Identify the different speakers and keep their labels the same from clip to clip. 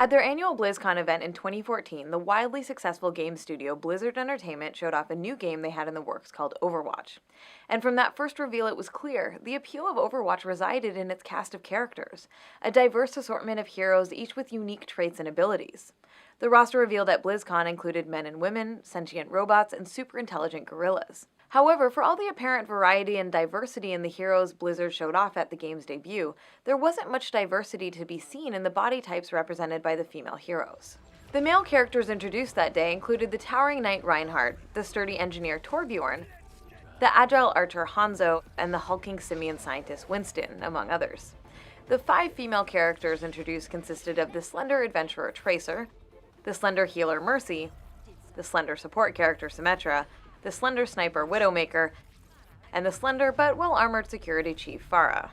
Speaker 1: At their annual BlizzCon event in 2014, the wildly successful game studio Blizzard Entertainment showed off a new game they had in the works called Overwatch. And from that first reveal it was clear, the appeal of Overwatch resided in its cast of characters, a diverse assortment of heroes each with unique traits and abilities. The roster revealed at BlizzCon included men and women, sentient robots, and super intelligent gorillas. However, for all the apparent variety and diversity in the heroes Blizzard showed off at the game's debut, there wasn't much diversity to be seen in the body types represented by the female heroes. The male characters introduced that day included the towering knight Reinhardt, the sturdy engineer Torbjorn, the agile archer Hanzo, and the hulking simian scientist Winston, among others. The 5 female characters introduced consisted of the slender adventurer Tracer, the slender healer Mercy, the slender support character Symmetra, the slender sniper Widowmaker, and the slender but well-armored security chief Pharah.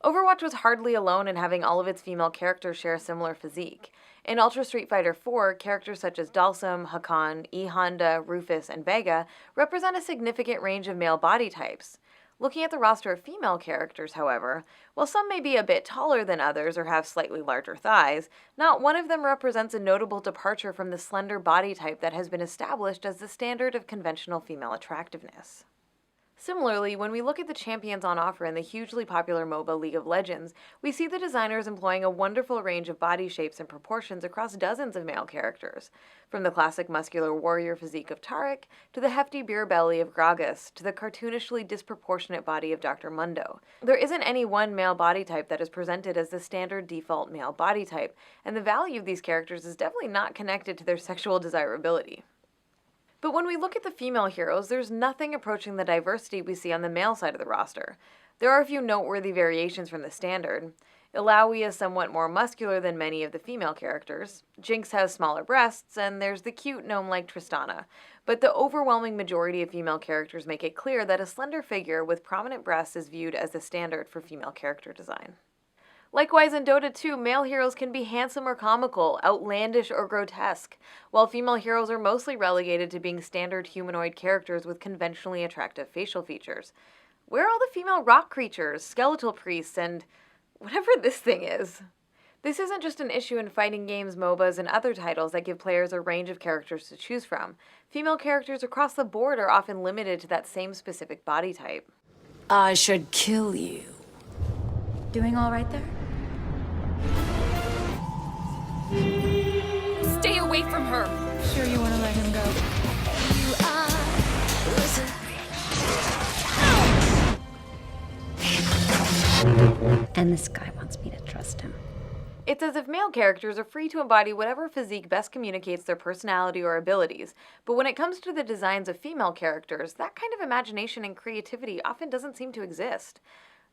Speaker 1: Overwatch was hardly alone in having all of its female characters share a similar physique. In Ultra Street Fighter IV, characters such as Dalsum, Hakan, E. Honda, Rufus, and Vega represent a significant range of male body types. Looking at the roster of female characters, however, while some may be a bit taller than others or have slightly larger thighs, not one of them represents a notable departure from the slender body type that has been established as the standard of conventional female attractiveness. Similarly, when we look at the champions on offer in the hugely popular MOBA League of Legends, we see the designers employing a wonderful range of body shapes and proportions across dozens of male characters, from the classic muscular warrior physique of Taric, to the hefty beer belly of Gragas, to the cartoonishly disproportionate body of Dr. Mundo. There isn't any one male body type that is presented as the standard default male body type, and the value of these characters is definitely not connected to their sexual desirability. But when we look at the female heroes, there's nothing approaching the diversity we see on the male side of the roster. There are a few noteworthy variations from the standard. Illaoi is somewhat more muscular than many of the female characters. Jinx has smaller breasts, and there's the cute gnome-like Tristana. But the overwhelming majority of female characters make it clear that a slender figure with prominent breasts is viewed as the standard for female character design. Likewise, in Dota 2, male heroes can be handsome or comical, outlandish or grotesque, while female heroes are mostly relegated to being standard humanoid characters with conventionally attractive facial features. Where are all the female rock creatures, skeletal priests, and whatever this thing is? This isn't just an issue in fighting games, MOBAs, and other titles that give players a range of characters to choose from. Female characters across the board are often limited to that same specific body type.
Speaker 2: I should kill you.
Speaker 3: Doing all right there?
Speaker 2: Stay away from her!
Speaker 3: Sure you want to let him go? And this guy wants me to trust him.
Speaker 1: It's as if male characters are free to embody whatever physique best communicates their personality or abilities, but when it comes to the designs of female characters, that kind of imagination and creativity often doesn't seem to exist.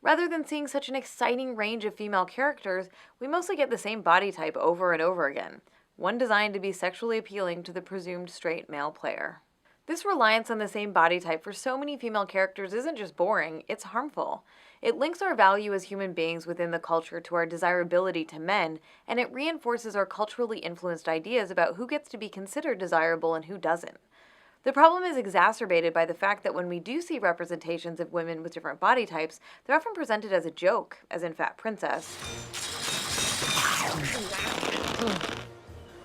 Speaker 1: Rather than seeing such an exciting range of female characters, we mostly get the same body type over and over again, one designed to be sexually appealing to the presumed straight male player. This reliance on the same body type for so many female characters isn't just boring, it's harmful. It links our value as human beings within the culture to our desirability to men, and it reinforces our culturally influenced ideas about who gets to be considered desirable and who doesn't. The problem is exacerbated by the fact that when we do see representations of women with different body types, they're often presented as a joke, as in Fat Princess,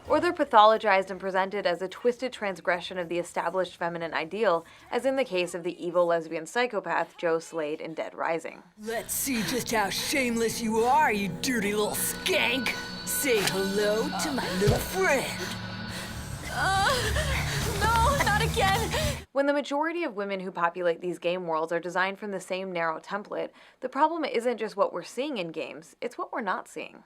Speaker 1: or they're pathologized and presented as a twisted transgression of the established feminine ideal, as in the case of the evil lesbian psychopath Jo Slade in Dead Rising.
Speaker 4: Let's see just how shameless you are, you dirty little skank! Say hello to my little friend!
Speaker 2: No, not again!
Speaker 1: When the majority of women who populate these game worlds are designed from the same narrow template, the problem isn't just what we're seeing in games, it's what we're not seeing.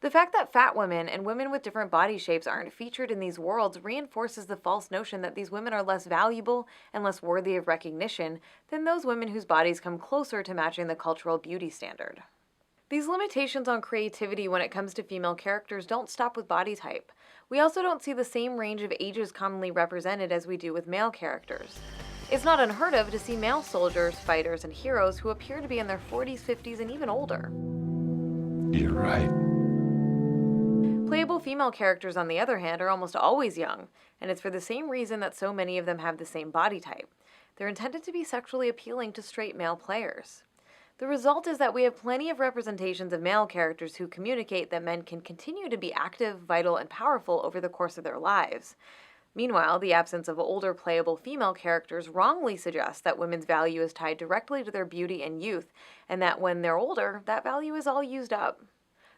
Speaker 1: The fact that fat women and women with different body shapes aren't featured in these worlds reinforces the false notion that these women are less valuable and less worthy of recognition than those women whose bodies come closer to matching the cultural beauty standard. These limitations on creativity when it comes to female characters don't stop with body type. We also don't see the same range of ages commonly represented as we do with male characters. It's not unheard of to see male soldiers, fighters, and heroes who appear to be in their 40s, 50s, and even older.
Speaker 5: You're right.
Speaker 1: Playable female characters, on the other hand, are almost always young, and it's for the same reason that so many of them have the same body type. They're intended to be sexually appealing to straight male players. The result is that we have plenty of representations of male characters who communicate that men can continue to be active, vital, and powerful over the course of their lives. Meanwhile, the absence of older playable female characters wrongly suggests that women's value is tied directly to their beauty and youth, and that when they're older, that value is all used up.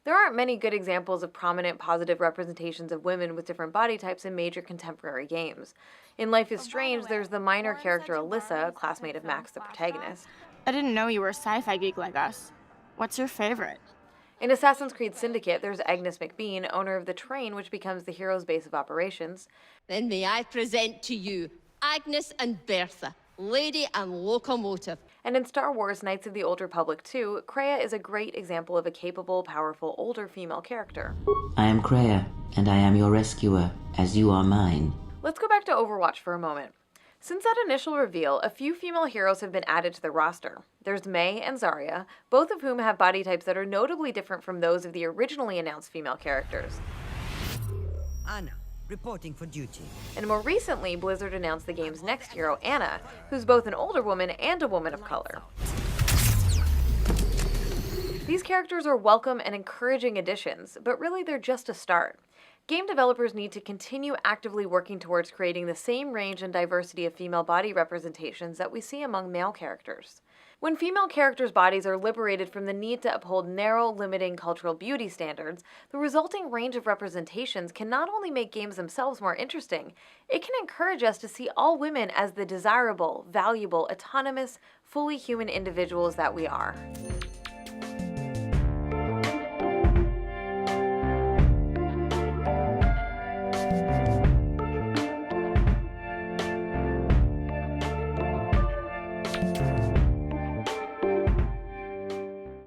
Speaker 1: There aren't many good examples of prominent positive representations of women with different body types in major contemporary games. In Life is Strange, there's the minor character Alyssa, a classmate of Max, the protagonist.
Speaker 6: I didn't know you were a sci-fi geek like us. What's your favorite?
Speaker 1: In Assassin's Creed Syndicate, there's Agnes McBean, owner of the train which becomes the hero's base of operations.
Speaker 7: Then may I present to you Agnes and Bertha, lady and locomotive.
Speaker 1: And in Star Wars Knights of the Old Republic 2, Kreia is a great example of a capable, powerful, older female character.
Speaker 8: I am Kreia, and I am your rescuer, as you are mine.
Speaker 1: Let's go back to Overwatch for a moment. Since that initial reveal, a few female heroes have been added to the roster. There's Mei and Zarya, both of whom have body types that are notably different from those of the originally announced female characters.
Speaker 9: Anna, reporting for duty.
Speaker 1: And more recently, Blizzard announced the game's next hero, Anna, who's both an older woman and a woman of color. These characters are welcome and encouraging additions, but really they're just a start. Game developers need to continue actively working towards creating the same range and diversity of female body representations that we see among male characters. When female characters' bodies are liberated from the need to uphold narrow, limiting cultural beauty standards, the resulting range of representations can not only make games themselves more interesting, it can encourage us to see all women as the desirable, valuable, autonomous, fully human individuals that we are.